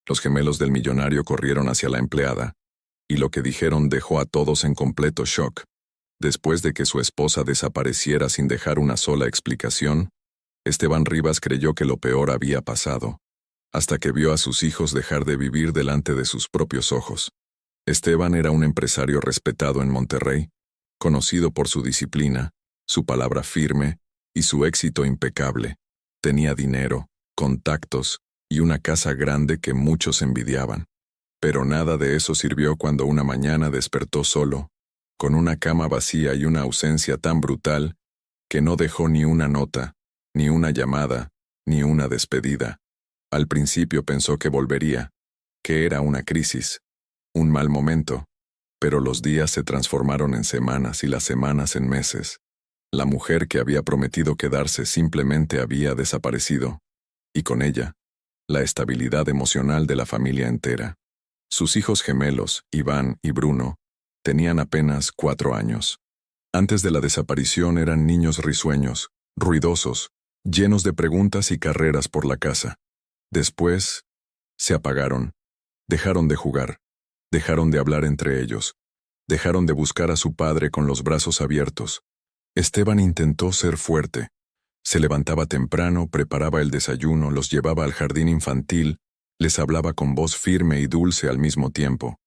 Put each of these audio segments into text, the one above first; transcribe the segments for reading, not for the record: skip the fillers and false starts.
Los gemelos del millonario corrieron hacia la empleada, y lo que dijeron dejó a todos en completo shock. Después de que su esposa desapareciera sin dejar una sola explicación, Esteban Rivas creyó que lo peor había pasado, hasta que vio a sus hijos dejar de vivir delante de sus propios ojos. Esteban era un empresario respetado en Monterrey, conocido por su disciplina, su palabra firme y su éxito impecable. Tenía dinero, contactos y una casa grande que muchos envidiaban. Pero nada de eso sirvió cuando una mañana despertó solo, con una cama vacía y una ausencia tan brutal que no dejó ni una nota, ni una llamada, ni una despedida. Al principio pensó que volvería, que era una crisis, un mal momento, pero los días se transformaron en semanas y las semanas en meses. La mujer que había prometido quedarse simplemente había desaparecido, y con ella, la estabilidad emocional de la familia entera. Sus hijos gemelos, Iván y Bruno, tenían apenas 4 años. Antes de la desaparición eran niños risueños, ruidosos, llenos de preguntas y carreras por la casa. Después, se apagaron, dejaron de jugar, dejaron de hablar entre ellos, dejaron de buscar a su padre con los brazos abiertos. Esteban intentó ser fuerte. Se levantaba temprano, preparaba el desayuno, los llevaba al jardín infantil, les hablaba con voz firme y dulce al mismo tiempo.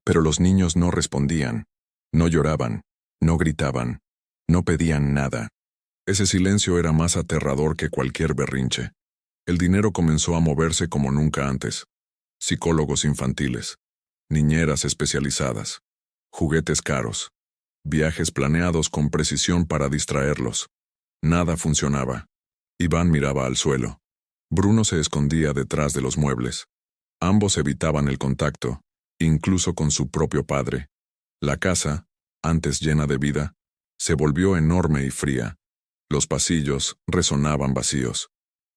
Pero los niños no respondían, no lloraban, no gritaban, no pedían nada. Ese silencio era más aterrador que cualquier berrinche. El dinero comenzó a moverse como nunca antes. Psicólogos infantiles, niñeras especializadas, juguetes caros, viajes planeados con precisión para distraerlos. Nada funcionaba. Iván miraba al suelo. Bruno se escondía detrás de los muebles. Ambos evitaban el contacto, incluso con su propio padre. La casa, antes llena de vida, se volvió enorme y fría. Los pasillos resonaban vacíos.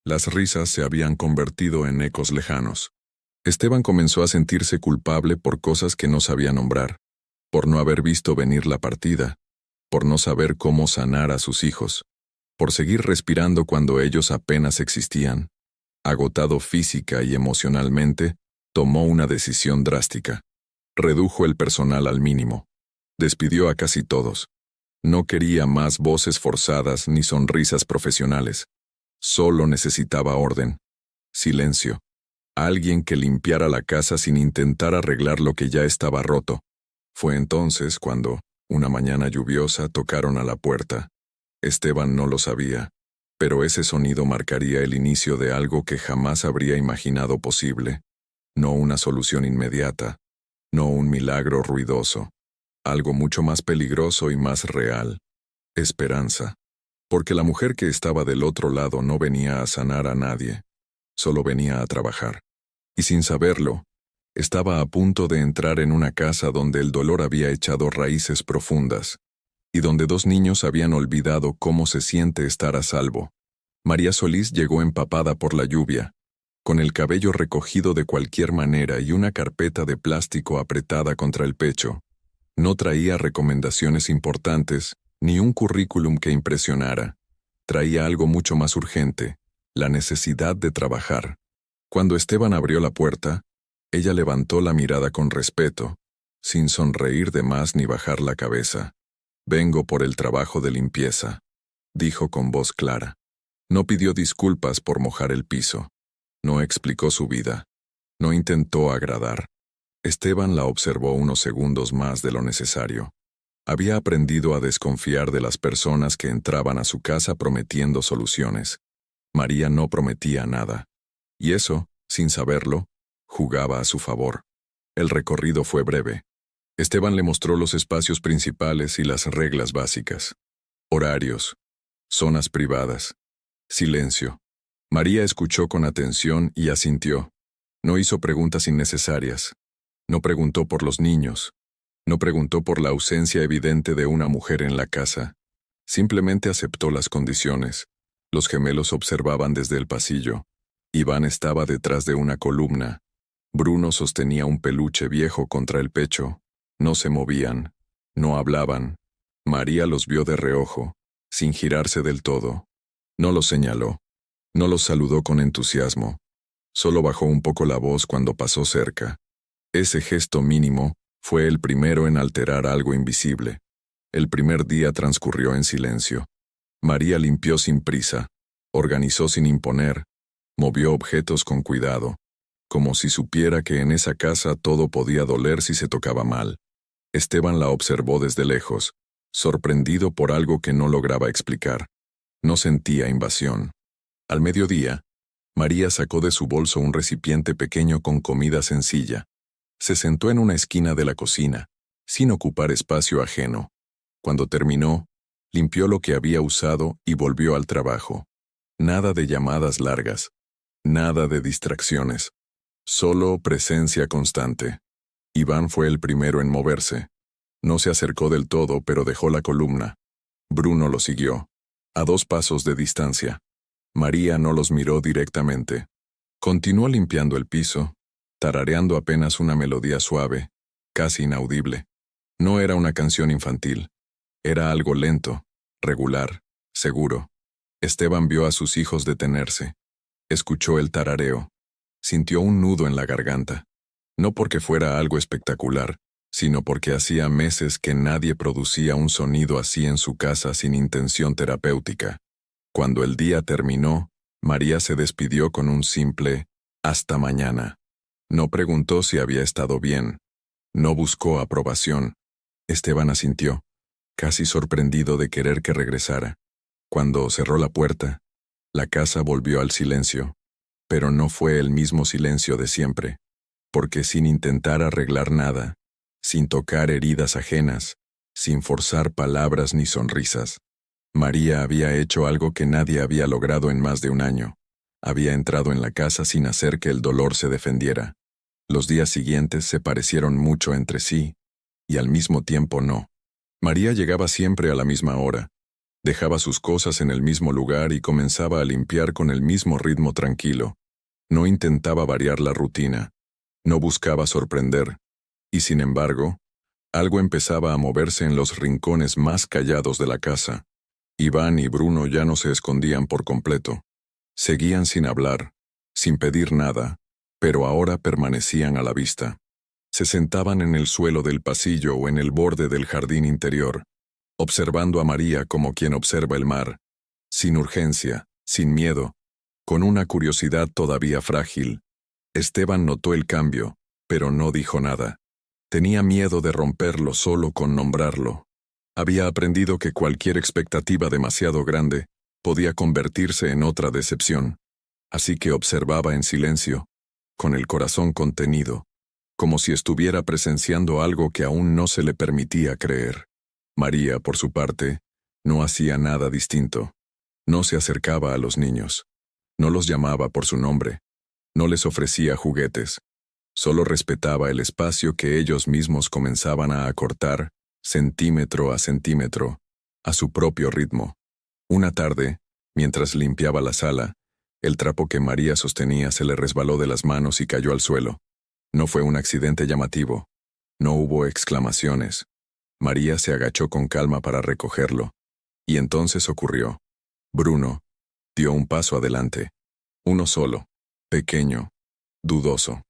Las risas se habían convertido en ecos lejanos. Esteban comenzó a sentirse culpable por cosas que no sabía nombrar, por no haber visto venir la partida, por no saber cómo sanar a sus hijos, por seguir respirando cuando ellos apenas existían. Agotado física y emocionalmente, tomó una decisión drástica. Redujo el personal al mínimo. Despidió a casi todos. No quería más voces forzadas ni sonrisas profesionales. Solo necesitaba orden, silencio, alguien que limpiara la casa sin intentar arreglar lo que ya estaba roto. Fue entonces cuando, una mañana lluviosa, tocaron a la puerta. Esteban no lo sabía, pero ese sonido marcaría el inicio de algo que jamás habría imaginado posible. No una solución inmediata, no un milagro ruidoso, algo mucho más peligroso y más real. Esperanza. Porque la mujer que estaba del otro lado no venía a sanar a nadie, solo venía a trabajar. Y sin saberlo, estaba a punto de entrar en una casa donde el dolor había echado raíces profundas, y donde 2 niños habían olvidado cómo se siente estar a salvo. María Solís llegó empapada por la lluvia, con el cabello recogido de cualquier manera y una carpeta de plástico apretada contra el pecho. No traía recomendaciones importantes, ni un currículum que impresionara. Traía algo mucho más urgente, la necesidad de trabajar. Cuando Esteban abrió la puerta, ella levantó la mirada con respeto, sin sonreír de más ni bajar la cabeza. «Vengo por el trabajo de limpieza», dijo con voz clara. No pidió disculpas por mojar el piso. No explicó su vida. No intentó agradar. Esteban la observó unos segundos más de lo necesario. Había aprendido a desconfiar de las personas que entraban a su casa prometiendo soluciones. María no prometía nada. Y eso, sin saberlo, jugaba a su favor. El recorrido fue breve. Esteban le mostró los espacios principales y las reglas básicas. Horarios, zonas privadas, silencio. María escuchó con atención y asintió. No hizo preguntas innecesarias. No preguntó por los niños. No preguntó por la ausencia evidente de una mujer en la casa. Simplemente aceptó las condiciones. Los gemelos observaban desde el pasillo. Iván estaba detrás de una columna. Bruno sostenía un peluche viejo contra el pecho. No se movían. No hablaban. María los vio de reojo, sin girarse del todo. No los señaló. No los saludó con entusiasmo. Solo bajó un poco la voz cuando pasó cerca. Ese gesto mínimo fue el primero en alterar algo invisible. El primer día transcurrió en silencio. María limpió sin prisa, organizó sin imponer, movió objetos con cuidado, como si supiera que en esa casa todo podía doler si se tocaba mal. Esteban la observó desde lejos, sorprendido por algo que no lograba explicar. No sentía invasión. Al mediodía, María sacó de su bolso un recipiente pequeño con comida sencilla. Se sentó en una esquina de la cocina, sin ocupar espacio ajeno. Cuando terminó, limpió lo que había usado y volvió al trabajo. Nada de llamadas largas, nada de distracciones, solo presencia constante. Iván fue el primero en moverse. No se acercó del todo, pero dejó la columna. Bruno lo siguió, a 2 pasos de distancia. María no los miró directamente. Continuó limpiando el piso, tarareando apenas una melodía suave, casi inaudible. No era una canción infantil. Era algo lento, regular, seguro. Esteban vio a sus hijos detenerse. Escuchó el tarareo. Sintió un nudo en la garganta. No porque fuera algo espectacular, sino porque hacía meses que nadie producía un sonido así en su casa sin intención terapéutica. Cuando el día terminó, María se despidió con un simple «hasta mañana». No preguntó si había estado bien. No buscó aprobación. Esteban asintió, casi sorprendido de querer que regresara. Cuando cerró la puerta, la casa volvió al silencio, pero no fue el mismo silencio de siempre, porque sin intentar arreglar nada, sin tocar heridas ajenas, sin forzar palabras ni sonrisas, María había hecho algo que nadie había logrado en más de un año. Había entrado en la casa sin hacer que el dolor se defendiera. Los días siguientes se parecieron mucho entre sí, y al mismo tiempo no. María llegaba siempre a la misma hora, dejaba sus cosas en el mismo lugar y comenzaba a limpiar con el mismo ritmo tranquilo. No intentaba variar la rutina, no buscaba sorprender, y sin embargo, algo empezaba a moverse en los rincones más callados de la casa. Iván y Bruno ya no se escondían por completo. Seguían sin hablar, sin pedir nada, pero ahora permanecían a la vista. Se sentaban en el suelo del pasillo o en el borde del jardín interior, observando a María como quien observa el mar, sin urgencia, sin miedo, con una curiosidad todavía frágil. Esteban notó el cambio, pero no dijo nada. Tenía miedo de romperlo solo con nombrarlo. Había aprendido que cualquier expectativa demasiado grande podía convertirse en otra decepción, así que observaba en silencio, con el corazón contenido, como si estuviera presenciando algo que aún no se le permitía creer. María, por su parte, no hacía nada distinto. No se acercaba a los niños. No los llamaba por su nombre. No les ofrecía juguetes. Solo respetaba el espacio que ellos mismos comenzaban a acortar, centímetro a centímetro, a su propio ritmo. Una tarde, mientras limpiaba la sala, el trapo que María sostenía se le resbaló de las manos y cayó al suelo. No fue un accidente llamativo. No hubo exclamaciones. María se agachó con calma para recogerlo. Y entonces ocurrió. Bruno dio un paso adelante. Uno solo, pequeño, dudoso.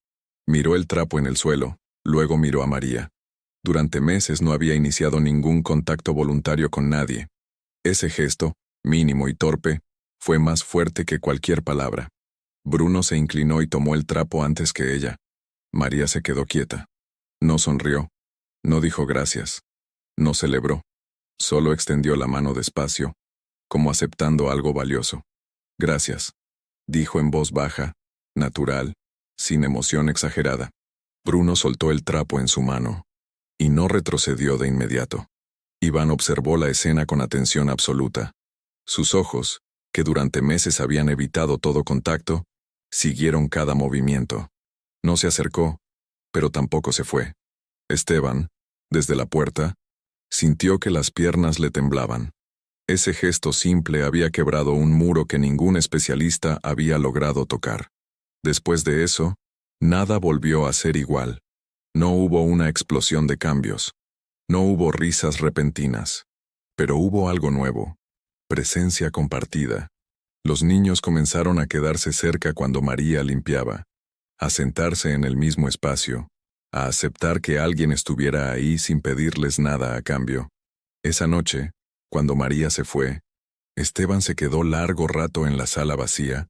Miró el trapo en el suelo, luego miró a María. Durante meses no había iniciado ningún contacto voluntario con nadie. Ese gesto, mínimo y torpe, fue más fuerte que cualquier palabra. Bruno se inclinó y tomó el trapo antes que ella. María se quedó quieta. No sonrió. No dijo gracias. No celebró. Solo extendió la mano despacio, como aceptando algo valioso. Gracias, dijo en voz baja, natural, sin emoción exagerada. Bruno soltó el trapo en su mano, y no retrocedió de inmediato. Iván observó la escena con atención absoluta. Sus ojos, que durante meses habían evitado todo contacto, siguieron cada movimiento. No se acercó, pero tampoco se fue. Esteban, desde la puerta, sintió que las piernas le temblaban. Ese gesto simple había quebrado un muro que ningún especialista había logrado tocar. Después de eso, nada volvió a ser igual. No hubo una explosión de cambios. No hubo risas repentinas. Pero hubo algo nuevo. Presencia compartida. Los niños comenzaron a quedarse cerca cuando María limpiaba, a sentarse en el mismo espacio, a aceptar que alguien estuviera ahí sin pedirles nada a cambio. Esa noche, cuando María se fue, Esteban se quedó largo rato en la sala vacía,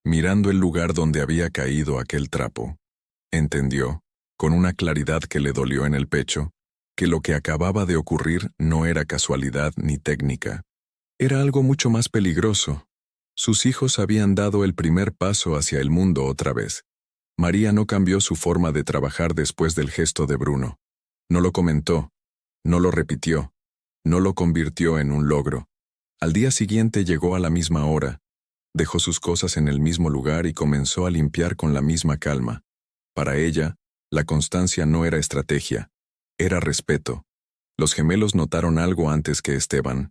mirando el lugar donde había caído aquel trapo. Entendió, con una claridad que le dolió en el pecho, que lo que acababa de ocurrir no era casualidad ni técnica. Era algo mucho más peligroso. Sus hijos habían dado el primer paso hacia el mundo otra vez. María no cambió su forma de trabajar después del gesto de Bruno. No lo comentó, no lo repitió, no lo convirtió en un logro. Al día siguiente llegó a la misma hora, dejó sus cosas en el mismo lugar y comenzó a limpiar con la misma calma. Para ella, la constancia no era estrategia, era respeto. Los gemelos notaron algo antes que Esteban.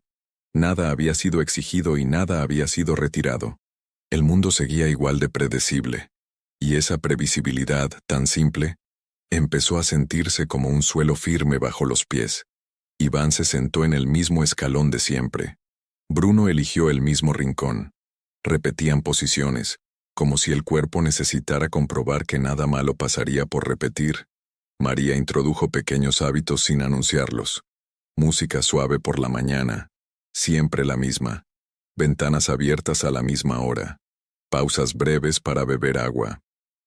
Nada había sido exigido y nada había sido retirado. El mundo seguía igual de predecible. Y esa previsibilidad, tan simple, empezó a sentirse como un suelo firme bajo los pies. Iván se sentó en el mismo escalón de siempre. Bruno eligió el mismo rincón. Repetían posiciones, como si el cuerpo necesitara comprobar que nada malo pasaría por repetir. María introdujo pequeños hábitos sin anunciarlos. Música suave por la mañana, siempre la misma. Ventanas abiertas a la misma hora. Pausas breves para beber agua.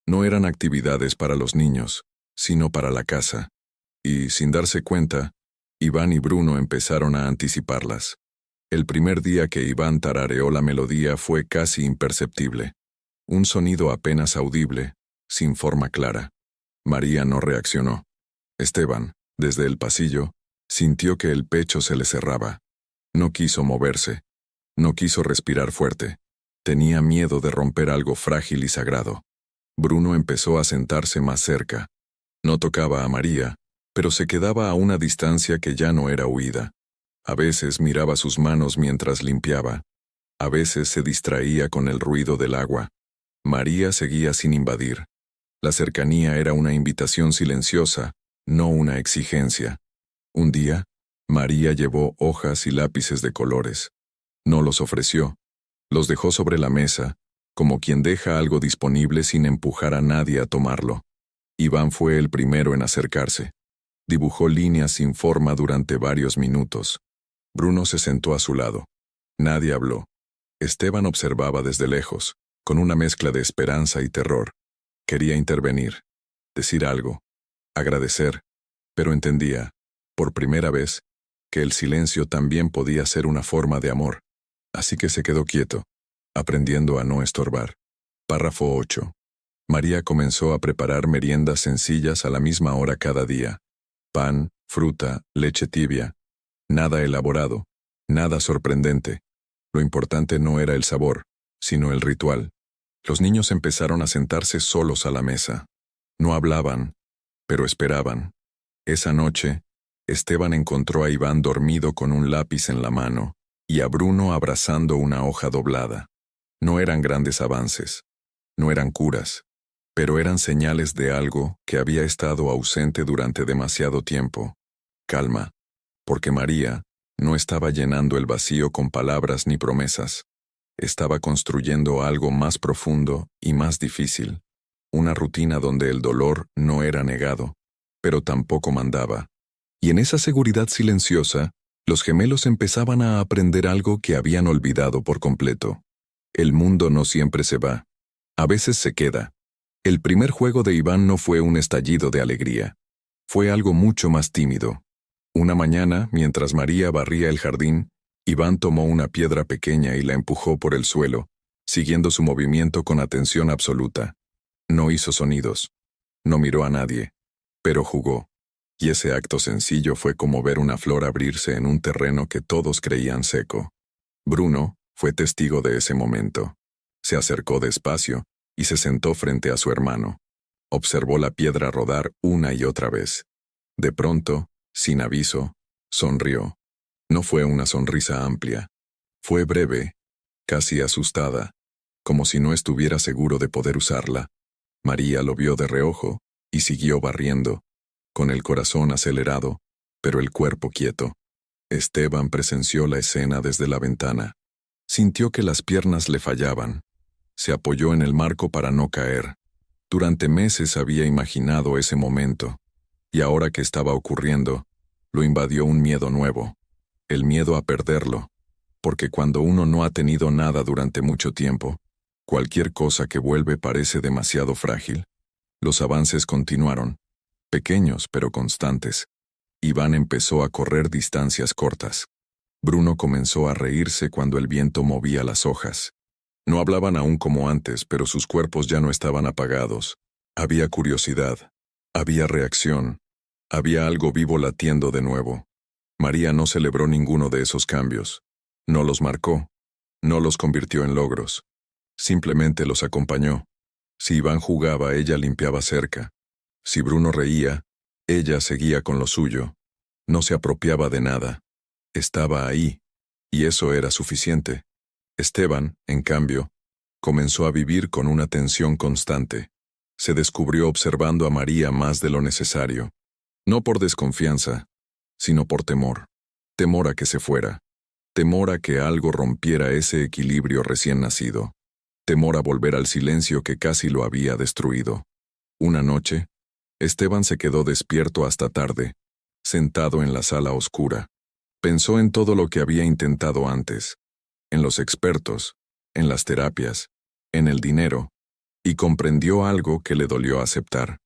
No eran actividades para los niños, sino para la casa. Y, sin darse cuenta, Iván y Bruno empezaron a anticiparlas. El primer día que Iván tarareó la melodía fue casi imperceptible. Un sonido apenas audible, sin forma clara. María no reaccionó. Esteban, desde el pasillo, sintió que el pecho se le cerraba. No quiso moverse. No quiso respirar fuerte. Tenía miedo de romper algo frágil y sagrado. Bruno empezó a sentarse más cerca. No tocaba a María, pero se quedaba a una distancia que ya no era huida. A veces miraba sus manos mientras limpiaba. A veces se distraía con el ruido del agua. María seguía sin invadir. La cercanía era una invitación silenciosa, no una exigencia. Un día, María llevó hojas y lápices de colores. No los ofreció. Los dejó sobre la mesa, como quien deja algo disponible sin empujar a nadie a tomarlo. Iván fue el primero en acercarse. Dibujó líneas sin forma durante varios minutos. Bruno se sentó a su lado. Nadie habló. Esteban observaba desde lejos, con una mezcla de esperanza y terror. Quería intervenir, decir algo, agradecer, pero entendía, por primera vez, que el silencio también podía ser una forma de amor. Así que se quedó quieto, aprendiendo a no estorbar. Párrafo 8. María comenzó a preparar meriendas sencillas a la misma hora cada día. Pan, fruta, leche tibia. Nada elaborado, nada sorprendente. Lo importante no era el sabor, sino el ritual. Los niños empezaron a sentarse solos a la mesa. No hablaban, pero esperaban. Esa noche, Esteban encontró a Iván dormido con un lápiz en la mano y a Bruno abrazando una hoja doblada. No eran grandes avances, no eran curas, pero eran señales de algo que había estado ausente durante demasiado tiempo. Calma, porque María no estaba llenando el vacío con palabras ni promesas. Estaba construyendo algo más profundo y más difícil. Una rutina donde el dolor no era negado, pero tampoco mandaba. Y en esa seguridad silenciosa, los gemelos empezaban a aprender algo que habían olvidado por completo. El mundo no siempre se va. A veces se queda. El primer juego de Iván no fue un estallido de alegría. Fue algo mucho más tímido. Una mañana, mientras María barría el jardín, Iván tomó una piedra pequeña y la empujó por el suelo, siguiendo su movimiento con atención absoluta. No hizo sonidos. No miró a nadie. Pero jugó. Y ese acto sencillo fue como ver una flor abrirse en un terreno que todos creían seco. Bruno fue testigo de ese momento. Se acercó despacio y se sentó frente a su hermano. Observó la piedra rodar una y otra vez. De pronto, sin aviso, sonrió. No fue una sonrisa amplia. Fue breve, casi asustada, como si no estuviera seguro de poder usarla. María lo vio de reojo y siguió barriendo, con el corazón acelerado, pero el cuerpo quieto. Esteban presenció la escena desde la ventana. Sintió que las piernas le fallaban. Se apoyó en el marco para no caer. Durante meses había imaginado ese momento, y ahora que estaba ocurriendo, lo invadió un miedo nuevo, el miedo a perderlo, porque cuando uno no ha tenido nada durante mucho tiempo, cualquier cosa que vuelve parece demasiado frágil. Los avances continuaron, pequeños pero constantes. Iván empezó a correr distancias cortas. Bruno comenzó a reírse cuando el viento movía las hojas. No hablaban aún como antes, pero sus cuerpos ya no estaban apagados. Había curiosidad, había reacción, había algo vivo latiendo de nuevo. María no celebró ninguno de esos cambios. No los marcó, no los convirtió en logros. Simplemente los acompañó. Si Iván jugaba, ella limpiaba cerca. Si Bruno reía, ella seguía con lo suyo. No se apropiaba de nada. Estaba ahí, y eso era suficiente. Esteban, en cambio, comenzó a vivir con una tensión constante. Se descubrió observando a María más de lo necesario. No por desconfianza, sino por temor. Temor a que se fuera. Temor a que algo rompiera ese equilibrio recién nacido. Temor a volver al silencio que casi lo había destruido. Una noche, Esteban se quedó despierto hasta tarde, sentado en la sala oscura. Pensó en todo lo que había intentado antes, en los expertos, en las terapias, en el dinero, y comprendió algo que le dolió aceptar.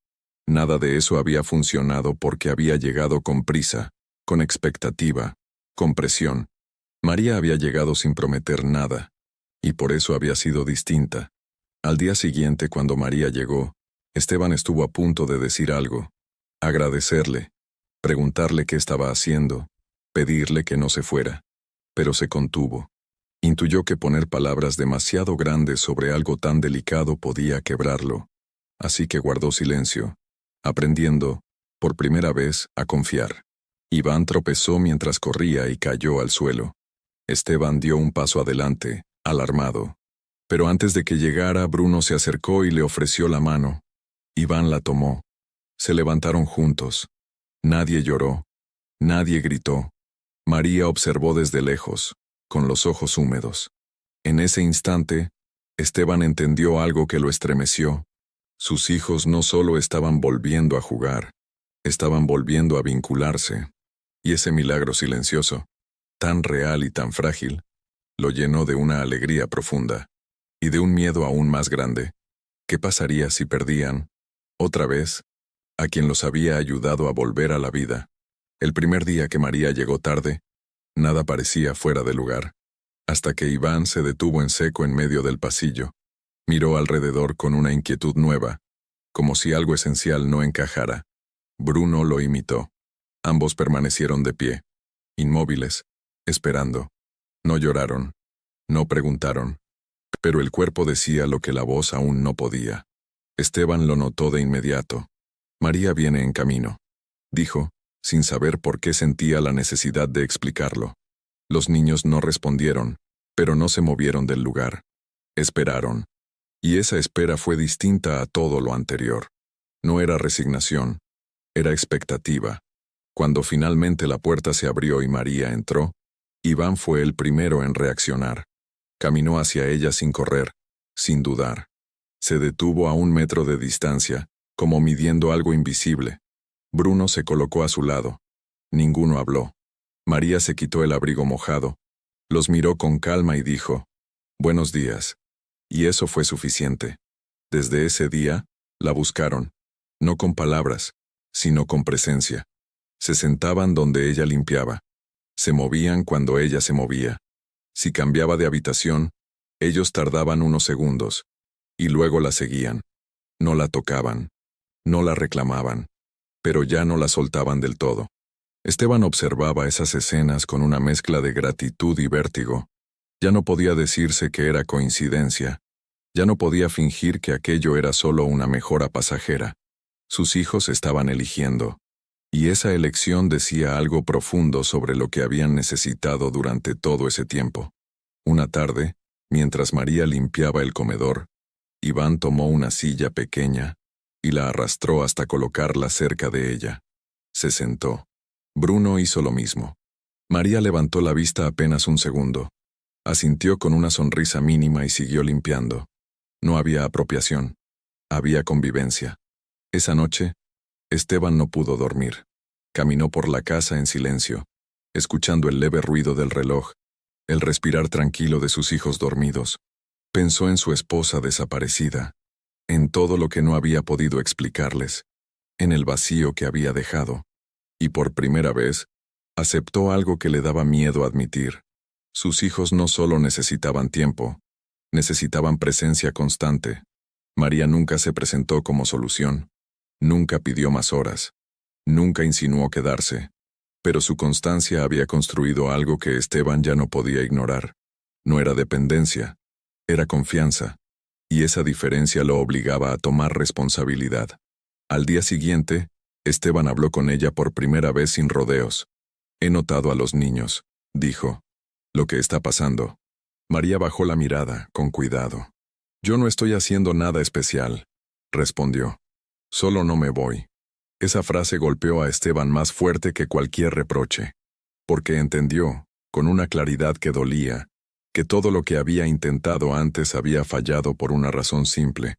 Nada de eso había funcionado porque había llegado con prisa, con expectativa, con presión. María había llegado sin prometer nada, y por eso había sido distinta. Al día siguiente, cuando María llegó, Esteban estuvo a punto de decir algo, agradecerle, preguntarle qué estaba haciendo, pedirle que no se fuera, pero se contuvo. Intuyó que poner palabras demasiado grandes sobre algo tan delicado podía quebrarlo, así que guardó silencio, aprendiendo, por primera vez, a confiar. Iván tropezó mientras corría y cayó al suelo. Esteban dio un paso adelante, alarmado. Pero antes de que llegara, Bruno se acercó y le ofreció la mano. Iván la tomó. Se levantaron juntos. Nadie lloró. Nadie gritó. María observó desde lejos, con los ojos húmedos. En ese instante, Esteban entendió algo que lo estremeció. Sus hijos no solo estaban volviendo a jugar, estaban volviendo a vincularse. Y ese milagro silencioso, tan real y tan frágil, lo llenó de una alegría profunda y de un miedo aún más grande. ¿Qué pasaría si perdían, otra vez, a quien los había ayudado a volver a la vida? El primer día que María llegó tarde, nada parecía fuera de lugar, hasta que Iván se detuvo en seco en medio del pasillo. Miró alrededor con una inquietud nueva, como si algo esencial no encajara. Bruno lo imitó. Ambos permanecieron de pie, inmóviles, esperando. No lloraron, no preguntaron, pero el cuerpo decía lo que la voz aún no podía. Esteban lo notó de inmediato. María viene en camino, dijo, sin saber por qué sentía la necesidad de explicarlo. Los niños no respondieron, pero no se movieron del lugar. Esperaron. Y esa espera fue distinta a todo lo anterior. No era resignación, era expectativa. Cuando finalmente la puerta se abrió y María entró, Iván fue el primero en reaccionar. Caminó hacia ella sin correr, sin dudar. Se detuvo a 1 metro de distancia, como midiendo algo invisible. Bruno se colocó a su lado. Ninguno habló. María se quitó el abrigo mojado, los miró con calma y dijo, «Buenos días». Y eso fue suficiente. Desde ese día, la buscaron, no con palabras, sino con presencia. Se sentaban donde ella limpiaba. Se movían cuando ella se movía. Si cambiaba de habitación, ellos tardaban unos segundos, y luego la seguían. No la tocaban, no la reclamaban, pero ya no la soltaban del todo. Esteban observaba esas escenas con una mezcla de gratitud y vértigo. Ya no podía decirse que era coincidencia. Ya no podía fingir que aquello era solo una mejora pasajera. Sus hijos estaban eligiendo. Y esa elección decía algo profundo sobre lo que habían necesitado durante todo ese tiempo. Una tarde, mientras María limpiaba el comedor, Iván tomó una silla pequeña y la arrastró hasta colocarla cerca de ella. Se sentó. Bruno hizo lo mismo. María levantó la vista apenas un segundo. Asintió con una sonrisa mínima y siguió limpiando. No había apropiación. Había convivencia. Esa noche, Esteban no pudo dormir. Caminó por la casa en silencio, escuchando el leve ruido del reloj, el respirar tranquilo de sus hijos dormidos. Pensó en su esposa desaparecida, en todo lo que no había podido explicarles, en el vacío que había dejado. Y por primera vez, aceptó algo que le daba miedo admitir. Sus hijos no solo necesitaban tiempo, necesitaban presencia constante. María nunca se presentó como solución, nunca pidió más horas, nunca insinuó quedarse, pero su constancia había construido algo que Esteban ya no podía ignorar. No era dependencia, era confianza, y esa diferencia lo obligaba a tomar responsabilidad. Al día siguiente, Esteban habló con ella por primera vez sin rodeos. He notado a los niños, dijo. Lo que está pasando. María bajó la mirada, con cuidado. Yo no estoy haciendo nada especial, respondió. Solo no me voy. Esa frase golpeó a Esteban más fuerte que cualquier reproche, porque entendió, con una claridad que dolía, que todo lo que había intentado antes había fallado por una razón simple.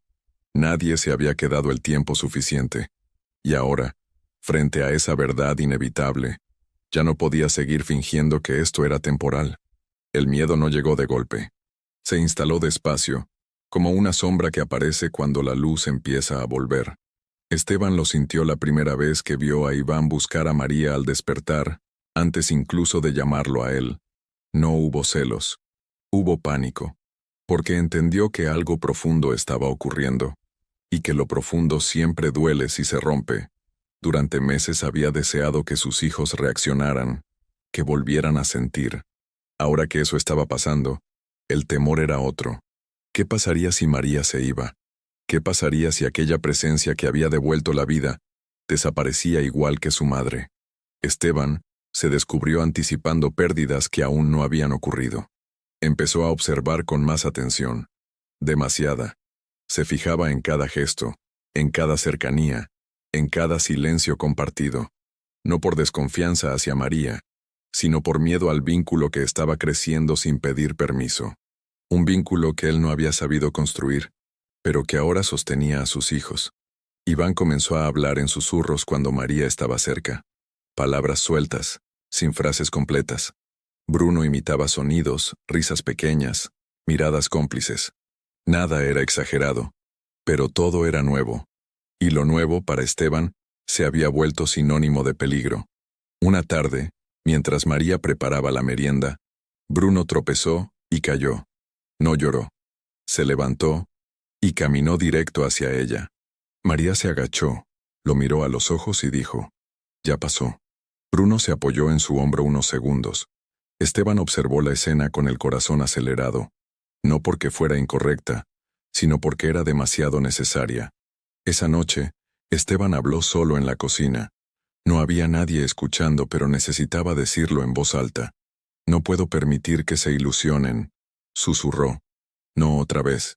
Nadie se había quedado el tiempo suficiente. Y ahora, frente a esa verdad inevitable, ya no podía seguir fingiendo que esto era temporal. El miedo no llegó de golpe. Se instaló despacio, como una sombra que aparece cuando la luz empieza a volver. Esteban lo sintió la primera vez que vio a Iván buscar a María al despertar, antes incluso de llamarlo a él. No hubo celos. Hubo pánico, porque entendió que algo profundo estaba ocurriendo, y que lo profundo siempre duele si se rompe. Durante meses había deseado que sus hijos reaccionaran, que volvieran a sentir. Ahora que eso estaba pasando, el temor era otro. ¿Qué pasaría si María se iba? ¿Qué pasaría si aquella presencia que había devuelto la vida desaparecía igual que su madre? Esteban se descubrió anticipando pérdidas que aún no habían ocurrido. Empezó a observar con más atención. Demasiada. Se fijaba en cada gesto, en cada cercanía, en cada silencio compartido. No por desconfianza hacia María, sino por miedo al vínculo que estaba creciendo sin pedir permiso. Un vínculo que él no había sabido construir, pero que ahora sostenía a sus hijos. Iván comenzó a hablar en susurros cuando María estaba cerca. Palabras sueltas, sin frases completas. Bruno imitaba sonidos, risas pequeñas, miradas cómplices. Nada era exagerado, pero todo era nuevo. Y lo nuevo, para Esteban, se había vuelto sinónimo de peligro. Una tarde, mientras María preparaba la merienda, Bruno tropezó y cayó. No lloró. Se levantó y caminó directo hacia ella. María se agachó, lo miró a los ojos y dijo, «Ya pasó». Bruno se apoyó en su hombro unos segundos. Esteban observó la escena con el corazón acelerado, no porque fuera incorrecta, sino porque era demasiado necesaria. Esa noche, Esteban habló solo en la cocina. No había nadie escuchando, pero necesitaba decirlo en voz alta. «No puedo permitir que se ilusionen», susurró. «No otra vez».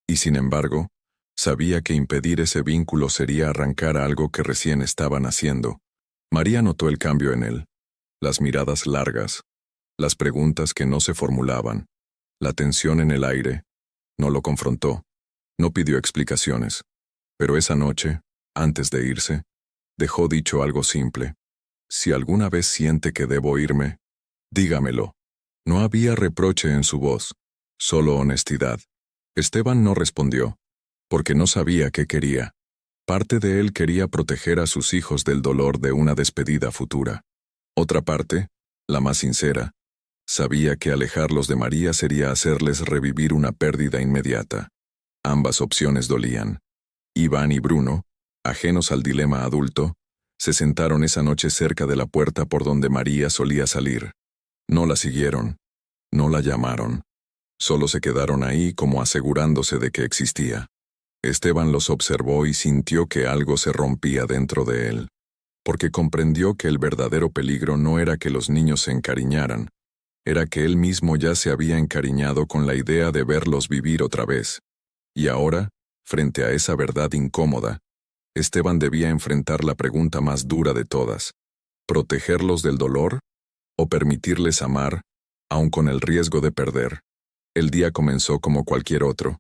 Y sin embargo, sabía que impedir ese vínculo sería arrancar algo que recién estaban haciendo. María notó el cambio en él. Las miradas largas, las preguntas que no se formulaban, la tensión en el aire. No lo confrontó, no pidió explicaciones. Pero esa noche, antes de irse, dejó dicho algo simple. «Si alguna vez siente que debo irme, dígamelo». No había reproche en su voz, solo honestidad. Esteban no respondió, porque no sabía qué quería. Parte de él quería proteger a sus hijos del dolor de una despedida futura. Otra parte, la más sincera, sabía que alejarlos de María sería hacerles revivir una pérdida inmediata. Ambas opciones dolían. Iván y Bruno, ajenos al dilema adulto, se sentaron esa noche cerca de la puerta por donde María solía salir. No la siguieron, no la llamaron. Solo se quedaron ahí como asegurándose de que existía. Esteban los observó y sintió que algo se rompía dentro de él, porque comprendió que el verdadero peligro no era que los niños se encariñaran, era que él mismo ya se había encariñado con la idea de verlos vivir otra vez. Y ahora, frente a esa verdad incómoda, Esteban debía enfrentar la pregunta más dura de todas: ¿protegerlos del dolor o permitirles amar aun con el riesgo de perder. El día comenzó como cualquier otro,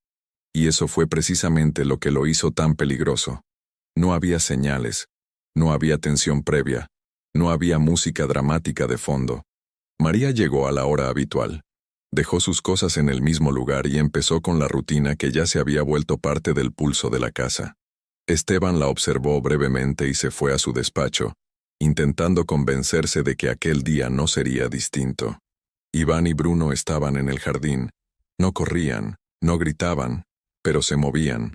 y eso fue precisamente lo que lo hizo tan peligroso. No había señales, no había tensión previa, no había música dramática de fondo. María llegó a la hora habitual. Dejó sus cosas en el mismo lugar y empezó con la rutina que ya se había vuelto parte del pulso de la casa. Esteban la observó brevemente y se fue a su despacho, intentando convencerse de que aquel día no sería distinto. Iván y Bruno estaban en el jardín. No corrían, no gritaban, pero se movían.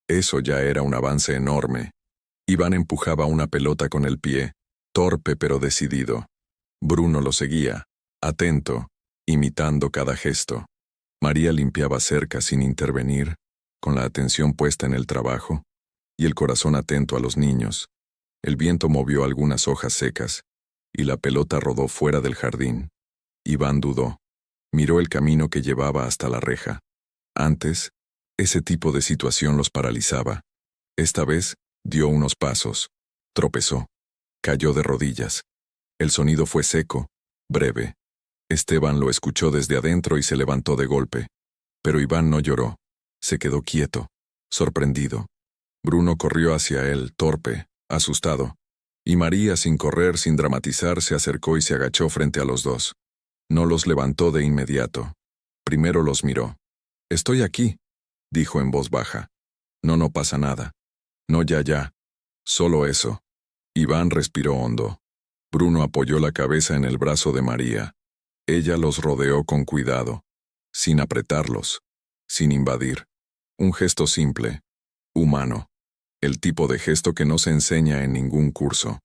Eso ya era un avance enorme. Iván empujaba una pelota con el pie, torpe pero decidido. Bruno lo seguía, atento, imitando cada gesto. María limpiaba cerca sin intervenir, con la atención puesta en el trabajo y el corazón atento a los niños. El viento movió algunas hojas secas, y la pelota rodó fuera del jardín. Iván dudó. Miró el camino que llevaba hasta la reja. Antes, ese tipo de situación los paralizaba. Esta vez, dio unos pasos. Tropezó. Cayó de rodillas. El sonido fue seco, breve. Esteban lo escuchó desde adentro y se levantó de golpe. Pero Iván no lloró. Se quedó quieto, sorprendido. Bruno corrió hacia él, torpe, asustado. Y María, sin correr, sin dramatizar, se acercó y se agachó frente a los dos. No los levantó de inmediato. Primero los miró. «Estoy aquí», dijo en voz baja. No pasa nada. No, ya. Solo eso». Iván respiró hondo. Bruno apoyó la cabeza en el brazo de María. Ella los rodeó con cuidado, sin apretarlos, sin invadir. Un gesto simple, humano. El tipo de gesto que no se enseña en ningún curso.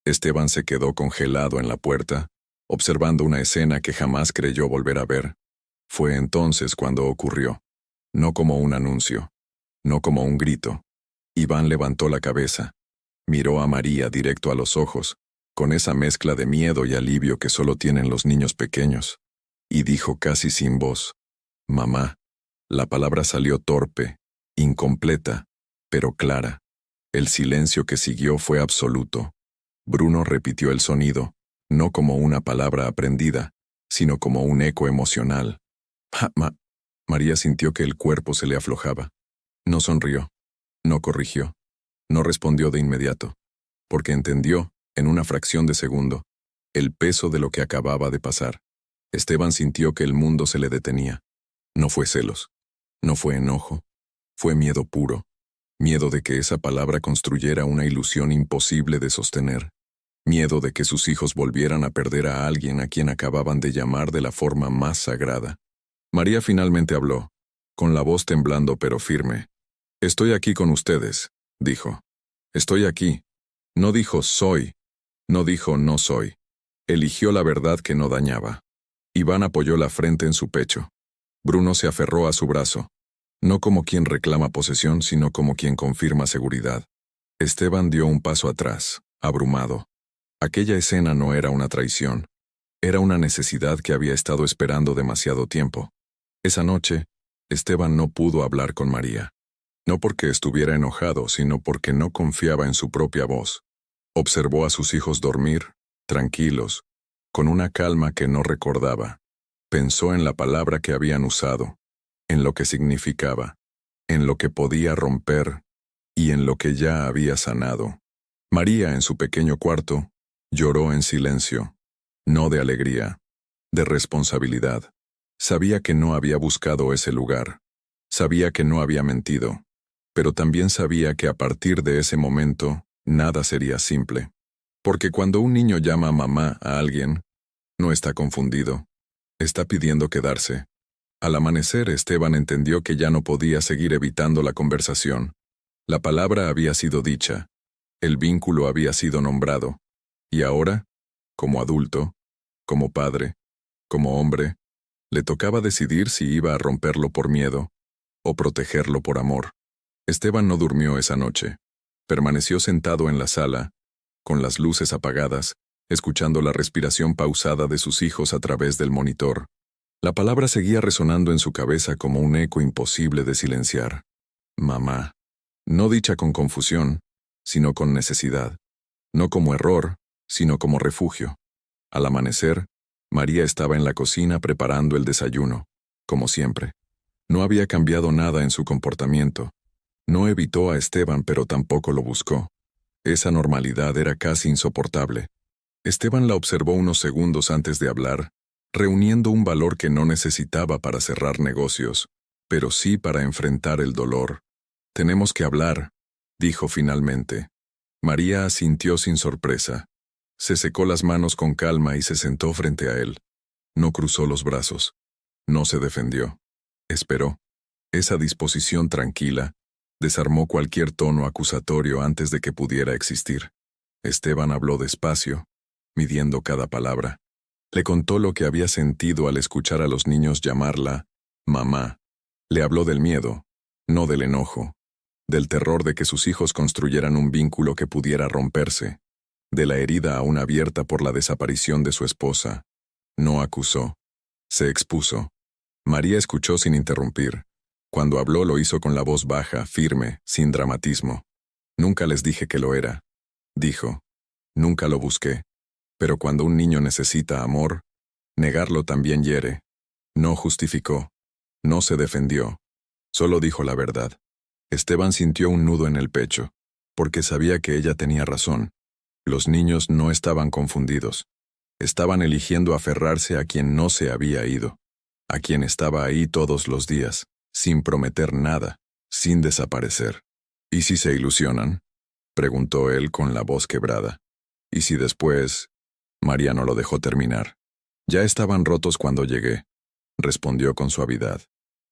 Esteban se quedó congelado en la puerta, observando una escena que jamás creyó volver a ver. Fue entonces cuando ocurrió. No como un anuncio, no como un grito. Iván levantó la cabeza, miró a María directo a los ojos, con esa mezcla de miedo y alivio que solo tienen los niños pequeños, y dijo casi sin voz: «Mamá». La palabra salió torpe, incompleta, pero clara. El silencio que siguió fue absoluto. Bruno repitió el sonido, no como una palabra aprendida, sino como un eco emocional. María sintió que el cuerpo se le aflojaba. No sonrió, no corrigió, no respondió de inmediato, porque entendió, en una fracción de segundo, el peso de lo que acababa de pasar. Esteban sintió que el mundo se le detenía. No fue celos, no fue enojo, fue miedo puro. Miedo de que esa palabra construyera una ilusión imposible de sostener. Miedo de que sus hijos volvieran a perder a alguien a quien acababan de llamar de la forma más sagrada. María finalmente habló, con la voz temblando pero firme. «Estoy aquí con ustedes», dijo. «Estoy aquí». No dijo «soy», no dijo «no soy». Eligió la verdad que no dañaba. Iván apoyó la frente en su pecho. Bruno se aferró a su brazo. No como quien reclama posesión, sino como quien confirma seguridad. Esteban dio un paso atrás, abrumado. Aquella escena no era una traición. Era una necesidad que había estado esperando demasiado tiempo. Esa noche, Esteban no pudo hablar con María. No porque estuviera enojado, sino porque no confiaba en su propia voz. Observó a sus hijos dormir, tranquilos, con una calma que no recordaba. Pensó en la palabra que habían usado, en lo que significaba, en lo que podía romper y en lo que ya había sanado. María, en su pequeño cuarto, lloró en silencio, no de alegría, de responsabilidad. Sabía que no había buscado ese lugar, sabía que no había mentido, pero también sabía que a partir de ese momento, nada sería simple. Porque cuando un niño llama mamá a alguien, no está confundido, está pidiendo quedarse. Al amanecer, Esteban entendió que ya no podía seguir evitando la conversación. La palabra había sido dicha, el vínculo había sido nombrado, y ahora, como adulto, como padre, como hombre, le tocaba decidir si iba a romperlo por miedo o protegerlo por amor. Esteban no durmió esa noche. Permaneció sentado en la sala, con las luces apagadas, escuchando la respiración pausada de sus hijos a través del monitor. La palabra seguía resonando en su cabeza como un eco imposible de silenciar. Mamá. No dicha con confusión, sino con necesidad. No como error, sino como refugio. Al amanecer, María estaba en la cocina preparando el desayuno, como siempre. No había cambiado nada en su comportamiento. No evitó a Esteban, pero tampoco lo buscó. Esa normalidad era casi insoportable. Esteban la observó unos segundos antes de hablar, reuniendo un valor que no necesitaba para cerrar negocios, pero sí para enfrentar el dolor. «Tenemos que hablar», dijo finalmente. María asintió sin sorpresa. Se secó las manos con calma y se sentó frente a él. No cruzó los brazos. No se defendió. Esperó. Esa disposición tranquila desarmó cualquier tono acusatorio antes de que pudiera existir. Esteban habló despacio, midiendo cada palabra. Le contó lo que había sentido al escuchar a los niños llamarla mamá. Le habló del miedo, no del enojo, del terror de que sus hijos construyeran un vínculo que pudiera romperse, de la herida aún abierta por la desaparición de su esposa. No acusó. Se expuso. María escuchó sin interrumpir. Cuando habló lo hizo con la voz baja, firme, sin dramatismo. «Nunca les dije que lo era», dijo. «Nunca lo busqué. Pero cuando un niño necesita amor, negarlo también hiere». No justificó. No se defendió. Solo dijo la verdad. Esteban sintió un nudo en el pecho, porque sabía que ella tenía razón. Los niños no estaban confundidos. Estaban eligiendo aferrarse a quien no se había ido, a quien estaba ahí todos los días, sin prometer nada, sin desaparecer. «¿Y si se ilusionan?», preguntó él con la voz quebrada. «¿Y si después...?» María no lo dejó terminar. «Ya estaban rotos cuando llegué», respondió con suavidad.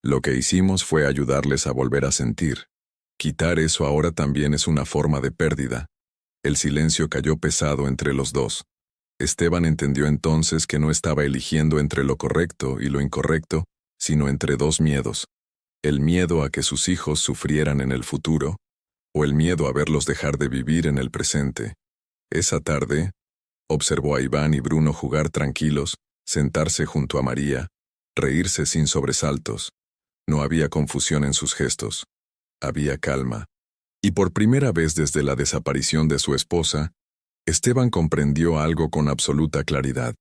«Lo que hicimos fue ayudarles a volver a sentir. Quitar eso ahora también es una forma de pérdida». El silencio cayó pesado entre los dos. Esteban entendió entonces que no estaba eligiendo entre lo correcto y lo incorrecto, sino entre dos miedos. El miedo a que sus hijos sufrieran en el futuro, o el miedo a verlos dejar de vivir en el presente. Esa tarde, observó a Iván y Bruno jugar tranquilos, sentarse junto a María, reírse sin sobresaltos. No había confusión en sus gestos. Había calma. Y por primera vez desde la desaparición de su esposa, Esteban comprendió algo con absoluta claridad.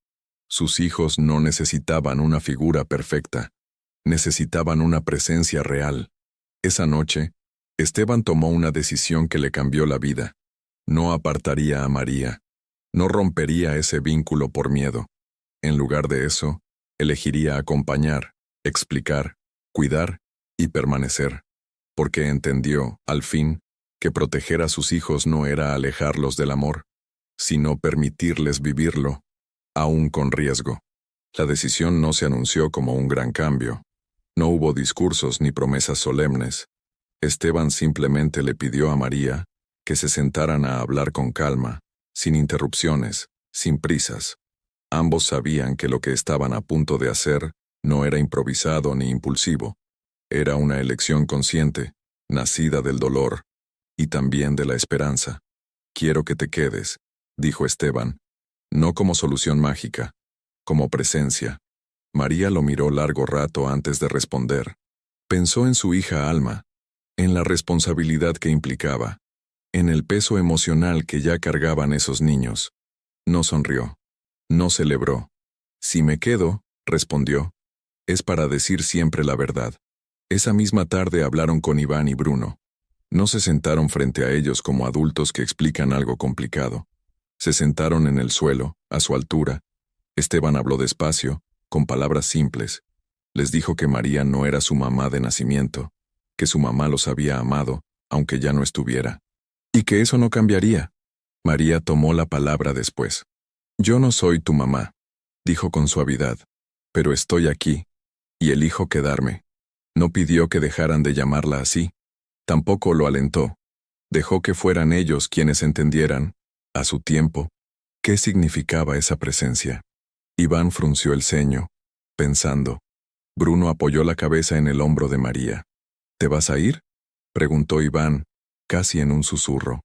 Sus hijos no necesitaban una figura perfecta. Necesitaban una presencia real. Esa noche, Esteban tomó una decisión que le cambió la vida. No apartaría a María. No rompería ese vínculo por miedo. En lugar de eso, elegiría acompañar, explicar, cuidar y permanecer. Porque entendió, al fin, que proteger a sus hijos no era alejarlos del amor, sino permitirles vivirlo, aún con riesgo. La decisión no se anunció como un gran cambio. No hubo discursos ni promesas solemnes. Esteban simplemente le pidió a María que se sentaran a hablar con calma, sin interrupciones, sin prisas. Ambos sabían que lo que estaban a punto de hacer no era improvisado ni impulsivo. Era una elección consciente, nacida del dolor y también de la esperanza. «Quiero que te quedes», dijo Esteban, no como solución mágica, como presencia. María lo miró largo rato antes de responder. Pensó en su hija Alma, en la responsabilidad que implicaba, en el peso emocional que ya cargaban esos niños. No sonrió. No celebró. «Si me quedo», respondió, «es para decir siempre la verdad». Esa misma tarde hablaron con Iván y Bruno. No se sentaron frente a ellos como adultos que explican algo complicado. Se sentaron en el suelo, a su altura. Esteban habló despacio, con palabras simples. Les dijo que María no era su mamá de nacimiento, que su mamá los había amado, aunque ya no estuviera, y que eso no cambiaría. María tomó la palabra después. «Yo no soy tu mamá», dijo con suavidad, «pero estoy aquí, y elijo quedarme». No pidió que dejaran de llamarla así. Tampoco lo alentó. Dejó que fueran ellos quienes entendieran, a su tiempo, qué significaba esa presencia. Iván frunció el ceño, pensando. Bruno apoyó la cabeza en el hombro de María. «¿Te vas a ir?», preguntó Iván, casi en un susurro.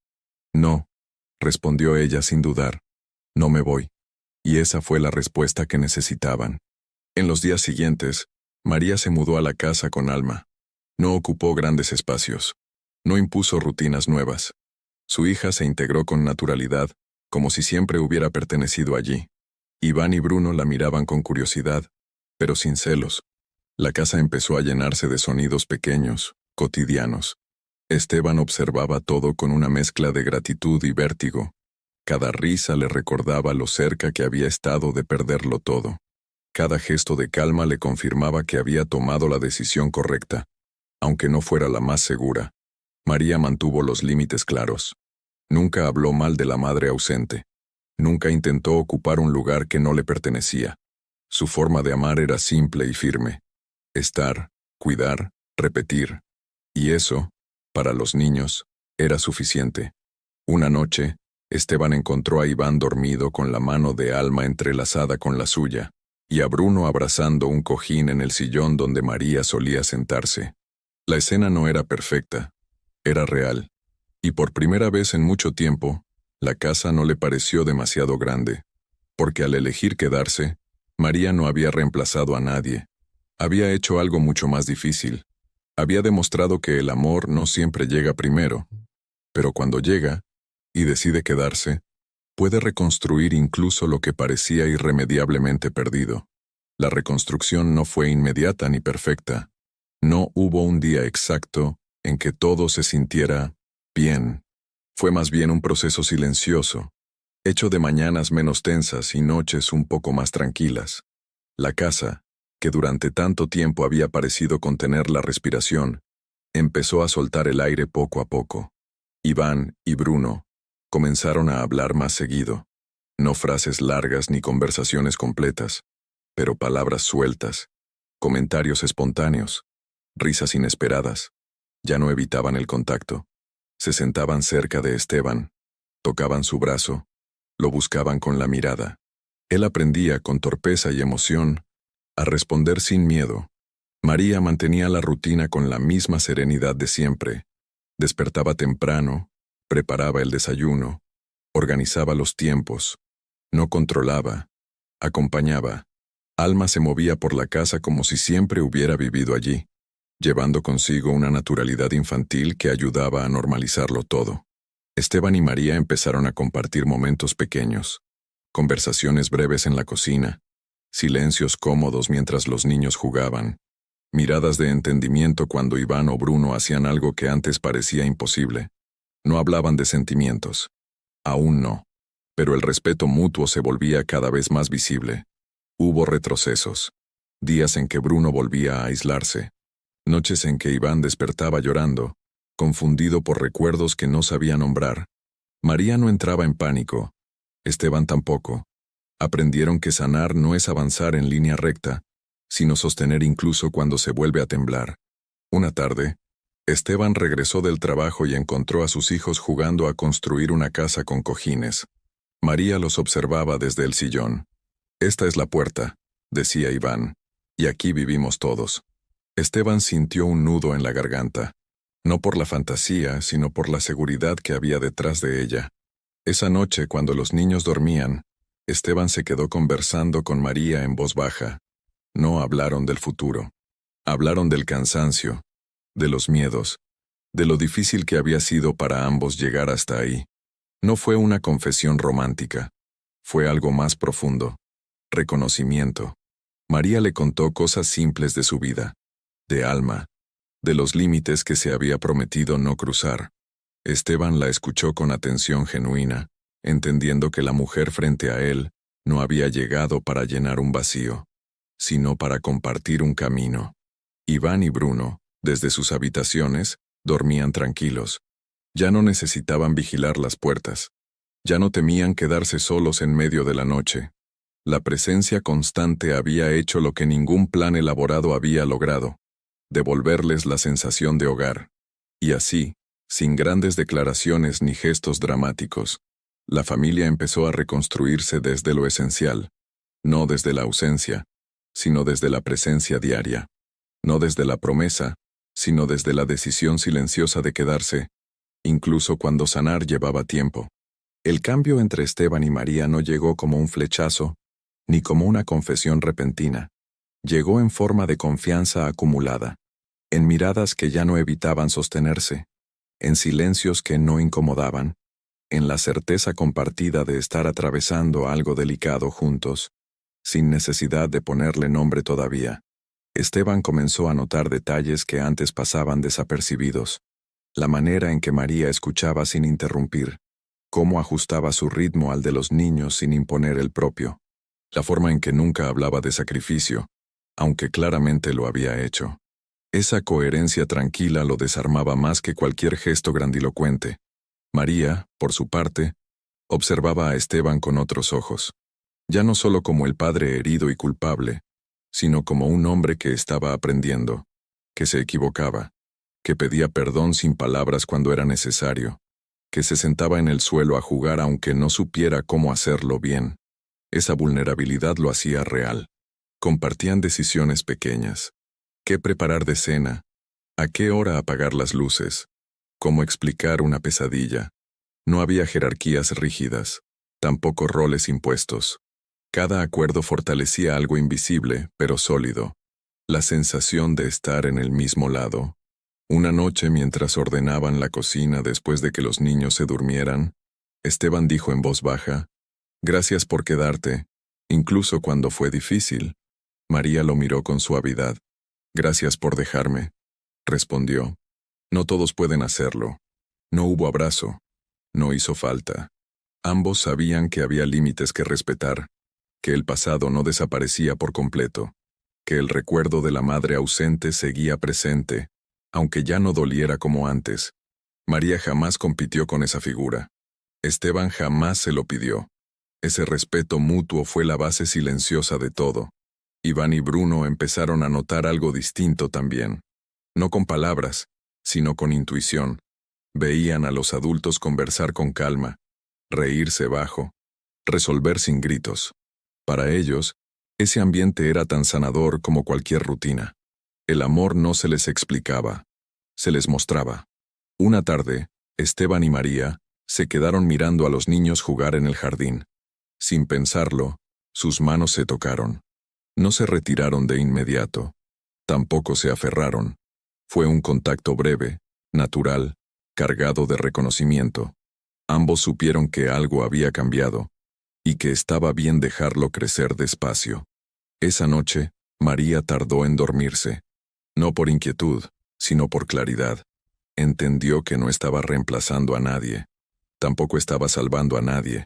«No», respondió ella sin dudar. «No me voy». Y esa fue la respuesta que necesitaban. En los días siguientes, María se mudó a la casa con Alma. No ocupó grandes espacios. No impuso rutinas nuevas. Su hija se integró con naturalidad, como si siempre hubiera pertenecido allí. Iván y Bruno la miraban con curiosidad, pero sin celos. La casa empezó a llenarse de sonidos pequeños, cotidianos. Esteban observaba todo con una mezcla de gratitud y vértigo. Cada risa le recordaba lo cerca que había estado de perderlo todo. Cada gesto de calma le confirmaba que había tomado la decisión correcta, aunque no fuera la más segura. María mantuvo los límites claros. Nunca habló mal de la madre ausente. Nunca intentó ocupar un lugar que no le pertenecía. Su forma de amar era simple y firme. Estar, cuidar, repetir. Y eso, para los niños, era suficiente. Una noche, Esteban encontró a Iván dormido con la mano de Alma entrelazada con la suya, y a Bruno abrazando un cojín en el sillón donde María solía sentarse. La escena no era perfecta, era real, y por primera vez en mucho tiempo, la casa no le pareció demasiado grande, porque al elegir quedarse, María no había reemplazado a nadie. Había hecho algo mucho más difícil. Había demostrado que el amor no siempre llega primero, pero cuando llega, y decide quedarse, puede reconstruir incluso lo que parecía irremediablemente perdido. La reconstrucción no fue inmediata ni perfecta. No hubo un día exacto en que todo se sintiera bien. Fue más bien un proceso silencioso, hecho de mañanas menos tensas y noches un poco más tranquilas. La casa, que durante tanto tiempo había parecido contener la respiración, empezó a soltar el aire poco a poco. Iván y Bruno comenzaron a hablar más seguido. No frases largas ni conversaciones completas, pero palabras sueltas, comentarios espontáneos, risas inesperadas. Ya no evitaban el contacto. Se sentaban cerca de Esteban, tocaban su brazo, lo buscaban con la mirada. Él aprendía con torpeza y emoción a responder sin miedo. María mantenía la rutina con la misma serenidad de siempre. Despertaba temprano, preparaba el desayuno, organizaba los tiempos, no controlaba, acompañaba. Alma se movía por la casa como si siempre hubiera vivido allí, llevando consigo una naturalidad infantil que ayudaba a normalizarlo todo. Esteban y María empezaron a compartir momentos pequeños, conversaciones breves en la cocina, silencios cómodos mientras los niños jugaban, miradas de entendimiento cuando Iván o Bruno hacían algo que antes parecía imposible. No hablaban de sentimientos. Aún no. Pero el respeto mutuo se volvía cada vez más visible. Hubo retrocesos. Días en que Bruno volvía a aislarse. Noches en que Iván despertaba llorando, confundido por recuerdos que no sabía nombrar. María no entraba en pánico. Esteban tampoco. Aprendieron que sanar no es avanzar en línea recta, sino sostener incluso cuando se vuelve a temblar. Una tarde, Esteban regresó del trabajo y encontró a sus hijos jugando a construir una casa con cojines. María los observaba desde el sillón. «Esta es la puerta», decía Iván, «y aquí vivimos todos». Esteban sintió un nudo en la garganta, no por la fantasía, sino por la seguridad que había detrás de ella. Esa noche, cuando los niños dormían, Esteban se quedó conversando con María en voz baja. No hablaron del futuro. Hablaron del cansancio, de los miedos, de lo difícil que había sido para ambos llegar hasta ahí. No fue una confesión romántica. Fue algo más profundo. Reconocimiento. María le contó cosas simples de su vida, de Alma, de los límites que se había prometido no cruzar. Esteban la escuchó con atención genuina, entendiendo que la mujer frente a él no había llegado para llenar un vacío, sino para compartir un camino. Iván y Bruno, desde sus habitaciones, dormían tranquilos. Ya no necesitaban vigilar las puertas. Ya no temían quedarse solos en medio de la noche. La presencia constante había hecho lo que ningún plan elaborado había logrado: devolverles la sensación de hogar. Y así, sin grandes declaraciones ni gestos dramáticos, la familia empezó a reconstruirse desde lo esencial, no desde la ausencia, sino desde la presencia diaria, no desde la promesa, sino desde la decisión silenciosa de quedarse, incluso cuando sanar llevaba tiempo. El cambio entre Esteban y María no llegó como un flechazo, ni como una confesión repentina. Llegó en forma de confianza acumulada, en miradas que ya no evitaban sostenerse, en silencios que no incomodaban, en la certeza compartida de estar atravesando algo delicado juntos, sin necesidad de ponerle nombre todavía. Esteban comenzó a notar detalles que antes pasaban desapercibidos. La manera en que María escuchaba sin interrumpir, cómo ajustaba su ritmo al de los niños sin imponer el propio, la forma en que nunca hablaba de sacrificio, aunque claramente lo había hecho. Esa coherencia tranquila lo desarmaba más que cualquier gesto grandilocuente. María, por su parte, observaba a Esteban con otros ojos, ya no solo como el padre herido y culpable, sino como un hombre que estaba aprendiendo, que se equivocaba, que pedía perdón sin palabras cuando era necesario, que se sentaba en el suelo a jugar aunque no supiera cómo hacerlo bien. Esa vulnerabilidad lo hacía real. Compartían decisiones pequeñas. ¿Qué preparar de cena? ¿A qué hora apagar las luces? ¿Cómo explicar una pesadilla? No había jerarquías rígidas, tampoco roles impuestos. Cada acuerdo fortalecía algo invisible, pero sólido. La sensación de estar en el mismo lado. Una noche, mientras ordenaban la cocina después de que los niños se durmieran, Esteban dijo en voz baja: «Gracias por quedarte, incluso cuando fue difícil». María lo miró con suavidad. «Gracias por dejarme», respondió. «No todos pueden hacerlo». No hubo abrazo. No hizo falta. Ambos sabían que había límites que respetar, que el pasado no desaparecía por completo, que el recuerdo de la madre ausente seguía presente, aunque ya no doliera como antes. María jamás compitió con esa figura. Esteban jamás se lo pidió. Ese respeto mutuo fue la base silenciosa de todo. Iván y Bruno empezaron a notar algo distinto también. No con palabras, sino con intuición. Veían a los adultos conversar con calma, reírse bajo, resolver sin gritos. Para ellos, ese ambiente era tan sanador como cualquier rutina. El amor no se les explicaba, se les mostraba. Una tarde, Esteban y María se quedaron mirando a los niños jugar en el jardín. Sin pensarlo, sus manos se tocaron. No se retiraron de inmediato. Tampoco se aferraron. Fue un contacto breve, natural, cargado de reconocimiento. Ambos supieron que algo había cambiado, y que estaba bien dejarlo crecer despacio. Esa noche, María tardó en dormirse. No por inquietud, sino por claridad. Entendió que no estaba reemplazando a nadie. Tampoco estaba salvando a nadie.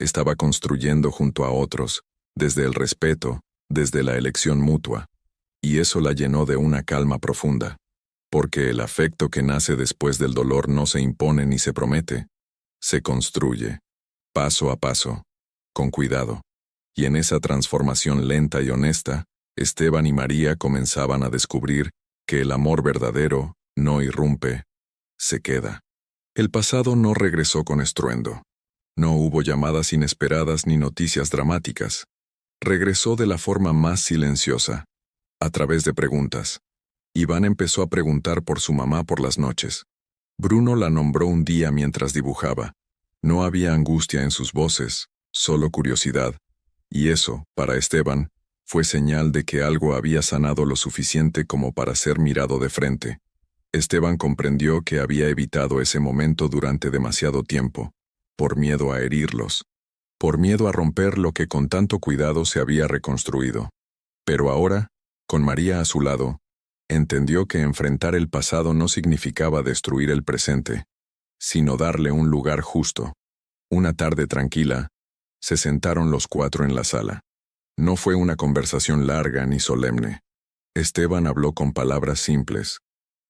Estaba construyendo junto a otros, desde el respeto, desde la elección mutua. Y eso la llenó de una calma profunda. Porque el afecto que nace después del dolor no se impone ni se promete. Se construye, paso a paso, con cuidado. Y en esa transformación lenta y honesta, Esteban y María comenzaban a descubrir que el amor verdadero no irrumpe, se queda. El pasado no regresó con estruendo. No hubo llamadas inesperadas ni noticias dramáticas. Regresó de la forma más silenciosa, a través de preguntas. Iván empezó a preguntar por su mamá por las noches. Bruno la nombró un día mientras dibujaba. No había angustia en sus voces, solo curiosidad. Y eso, para Esteban, fue señal de que algo había sanado lo suficiente como para ser mirado de frente. Esteban comprendió que había evitado ese momento durante demasiado tiempo, por miedo a herirlos, por miedo a romper lo que con tanto cuidado se había reconstruido. Pero ahora, con María a su lado, entendió que enfrentar el pasado no significaba destruir el presente, sino darle un lugar justo. Una tarde tranquila, se sentaron los cuatro en la sala. No fue una conversación larga ni solemne. Esteban habló con palabras simples.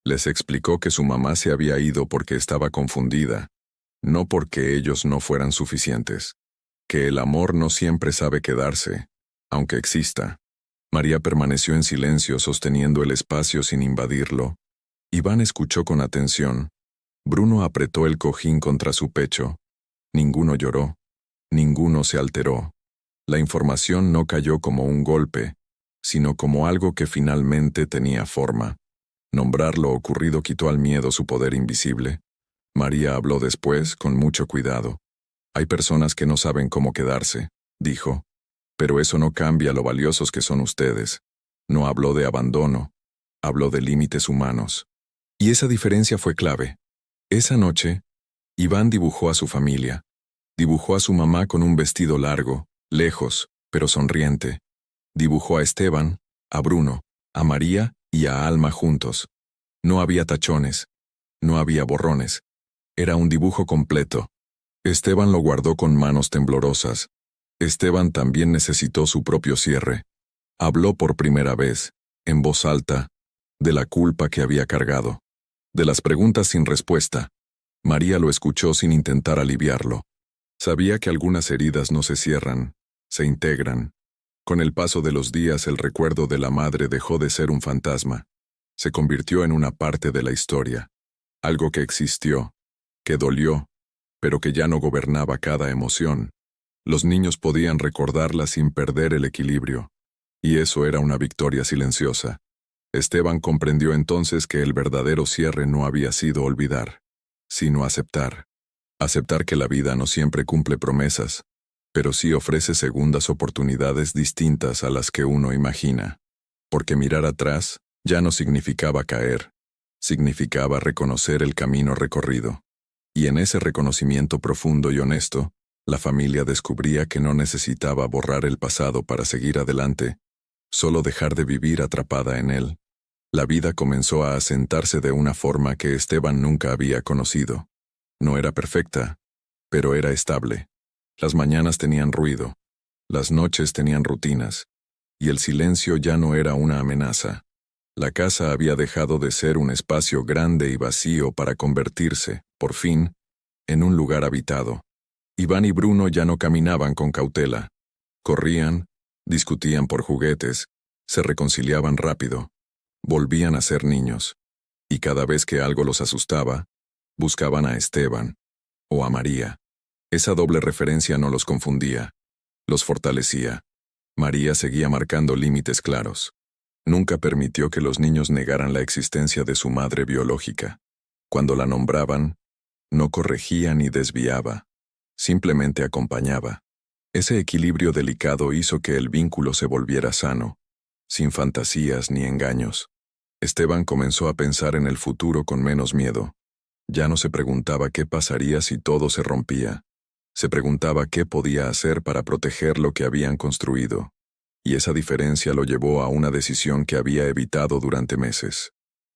Les explicó que su mamá se había ido porque estaba confundida, no porque ellos no fueran suficientes. Que el amor no siempre sabe quedarse, aunque exista. María permaneció en silencio sosteniendo el espacio sin invadirlo. Iván escuchó con atención. Bruno apretó el cojín contra su pecho. Ninguno lloró. Ninguno se alteró. La información no cayó como un golpe, sino como algo que finalmente tenía forma. Nombrar lo ocurrido quitó al miedo su poder invisible. María habló después, con mucho cuidado. «Hay personas que no saben cómo quedarse», dijo. «Pero eso no cambia lo valiosos que son ustedes». No habló de abandono, habló de límites humanos. Y esa diferencia fue clave. Esa noche, Iván dibujó a su familia. Dibujó a su mamá con un vestido largo, lejos, pero sonriente. Dibujó a Esteban, a Bruno, a María y a Alma juntos. No había tachones, no había borrones. Era un dibujo completo. Esteban lo guardó con manos temblorosas. Esteban también necesitó su propio cierre. Habló por primera vez, en voz alta, de la culpa que había cargado, de las preguntas sin respuesta. María lo escuchó sin intentar aliviarlo. Sabía que algunas heridas no se cierran, se integran. Con el paso de los días el recuerdo de la madre dejó de ser un fantasma. Se convirtió en una parte de la historia. Algo que existió, que dolió, pero que ya no gobernaba cada emoción. Los niños podían recordarla sin perder el equilibrio. Y eso era una victoria silenciosa. Esteban comprendió entonces que el verdadero cierre no había sido olvidar, sino aceptar. Aceptar que la vida no siempre cumple promesas, pero sí ofrece segundas oportunidades distintas a las que uno imagina. Porque mirar atrás ya no significaba caer, significaba reconocer el camino recorrido. Y en ese reconocimiento profundo y honesto, la familia descubría que no necesitaba borrar el pasado para seguir adelante, solo dejar de vivir atrapada en él. La vida comenzó a asentarse de una forma que Esteban nunca había conocido. No era perfecta, pero era estable. Las mañanas tenían ruido, las noches tenían rutinas, y el silencio ya no era una amenaza. La casa había dejado de ser un espacio grande y vacío para convertirse, por fin, en un lugar habitado. Iván y Bruno ya no caminaban con cautela. Corrían, discutían por juguetes, se reconciliaban rápido, volvían a ser niños. Y cada vez que algo los asustaba, buscaban a Esteban o a María. Esa doble referencia no los confundía, los fortalecía. María seguía marcando límites claros. Nunca permitió que los niños negaran la existencia de su madre biológica. Cuando la nombraban, no corregía ni desviaba, simplemente acompañaba. Ese equilibrio delicado hizo que el vínculo se volviera sano, sin fantasías ni engaños. Esteban comenzó a pensar en el futuro con menos miedo. Ya no se preguntaba qué pasaría si todo se rompía. Se preguntaba qué podía hacer para proteger lo que habían construido. Y esa diferencia lo llevó a una decisión que había evitado durante meses.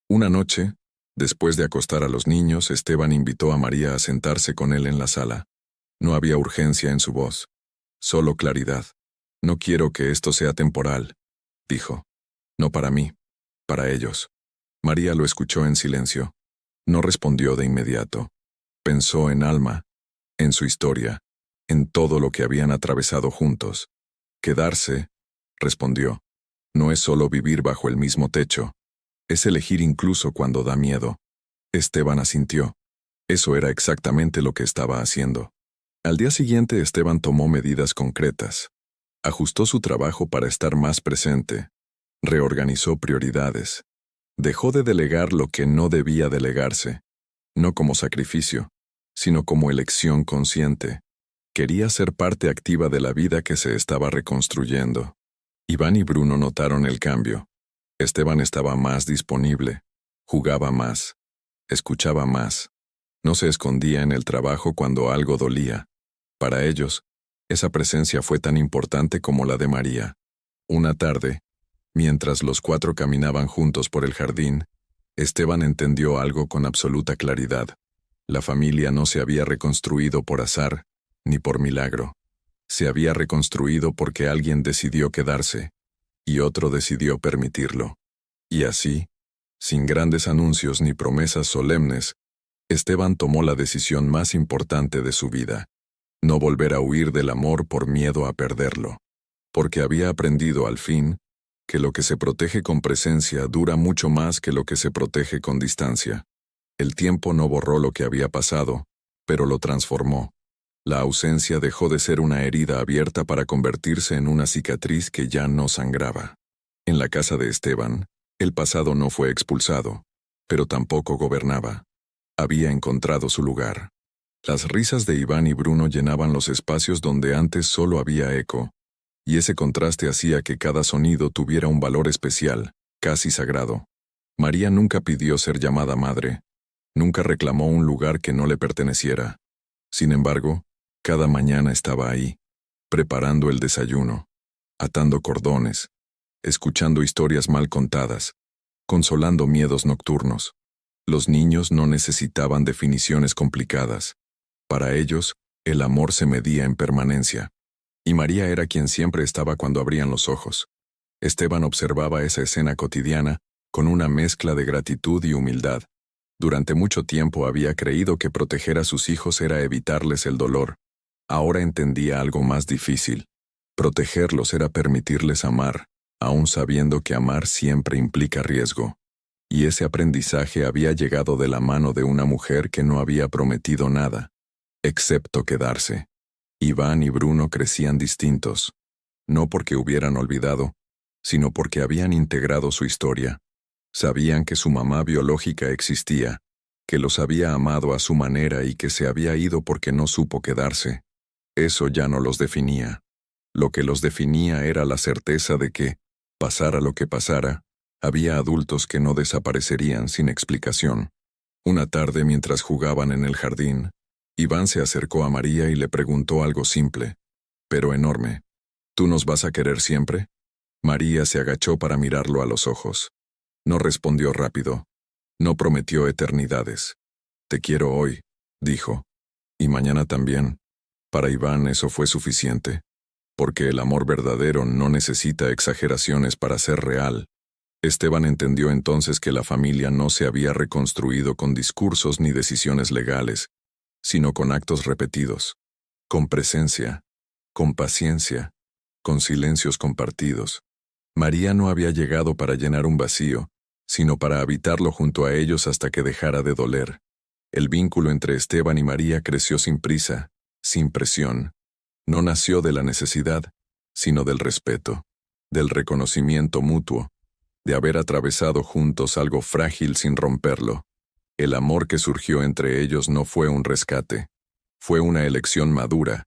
Una noche, después de acostar a los niños, Esteban invitó a María a sentarse con él en la sala. No había urgencia en su voz, solo claridad. No quiero que esto sea temporal, dijo. No para mí, para ellos. María lo escuchó en silencio. No respondió de inmediato. Pensó en Alma, en su historia, en todo lo que habían atravesado juntos. Quedarse, respondió, no es solo vivir bajo el mismo techo, es elegir incluso cuando da miedo. Esteban asintió. Eso era exactamente lo que estaba haciendo. Al día siguiente Esteban tomó medidas concretas. Ajustó su trabajo para estar más presente. Reorganizó prioridades. Dejó de delegar lo que no debía delegarse, no como sacrificio, sino como elección consciente. Quería ser parte activa de la vida que se estaba reconstruyendo. Iván y Bruno notaron el cambio. Esteban estaba más disponible, jugaba más, escuchaba más. No se escondía en el trabajo cuando algo dolía. Para ellos, esa presencia fue tan importante como la de María. Una tarde, mientras los cuatro caminaban juntos por el jardín, Esteban entendió algo con absoluta claridad. La familia no se había reconstruido por azar, ni por milagro. Se había reconstruido porque alguien decidió quedarse, y otro decidió permitirlo. Y así, sin grandes anuncios ni promesas solemnes, Esteban tomó la decisión más importante de su vida. No volver a huir del amor por miedo a perderlo. Porque había aprendido al fin que lo que se protege con presencia dura mucho más que lo que se protege con distancia. El tiempo no borró lo que había pasado, pero lo transformó. La ausencia dejó de ser una herida abierta para convertirse en una cicatriz que ya no sangraba. En la casa de Esteban, el pasado no fue expulsado, pero tampoco gobernaba. Había encontrado su lugar. Las risas de Iván y Bruno llenaban los espacios donde antes solo había eco, y ese contraste hacía que cada sonido tuviera un valor especial, casi sagrado. María nunca pidió ser llamada madre. Nunca reclamó un lugar que no le perteneciera. Sin embargo, cada mañana estaba ahí, preparando el desayuno, atando cordones, escuchando historias mal contadas, consolando miedos nocturnos. Los niños no necesitaban definiciones complicadas. Para ellos, el amor se medía en permanencia. Y María era quien siempre estaba cuando abrían los ojos. Esteban observaba esa escena cotidiana con una mezcla de gratitud y humildad. Durante mucho tiempo había creído que proteger a sus hijos era evitarles el dolor. Ahora entendía algo más difícil. Protegerlos era permitirles amar, aun sabiendo que amar siempre implica riesgo. Y ese aprendizaje había llegado de la mano de una mujer que no había prometido nada, excepto quedarse. Iván y Bruno crecían distintos, no porque hubieran olvidado, sino porque habían integrado su historia. Sabían que su mamá biológica existía, que los había amado a su manera y que se había ido porque no supo quedarse. Eso ya no los definía. Lo que los definía era la certeza de que, pasara lo que pasara, había adultos que no desaparecerían sin explicación. Una tarde mientras jugaban en el jardín, Iván se acercó a María y le preguntó algo simple, pero enorme. ¿Tú nos vas a querer siempre? María se agachó para mirarlo a los ojos. No respondió rápido. No prometió eternidades. Te quiero hoy, dijo. Y mañana también. Para Iván eso fue suficiente. Porque el amor verdadero no necesita exageraciones para ser real. Esteban entendió entonces que la familia no se había reconstruido con discursos ni decisiones legales, sino con actos repetidos, con presencia, con paciencia, con silencios compartidos. María no había llegado para llenar un vacío, sino para habitarlo junto a ellos hasta que dejara de doler. El vínculo entre Esteban y María creció sin prisa, sin presión. No nació de la necesidad, sino del respeto, del reconocimiento mutuo, de haber atravesado juntos algo frágil sin romperlo. El amor que surgió entre ellos no fue un rescate, fue una elección madura,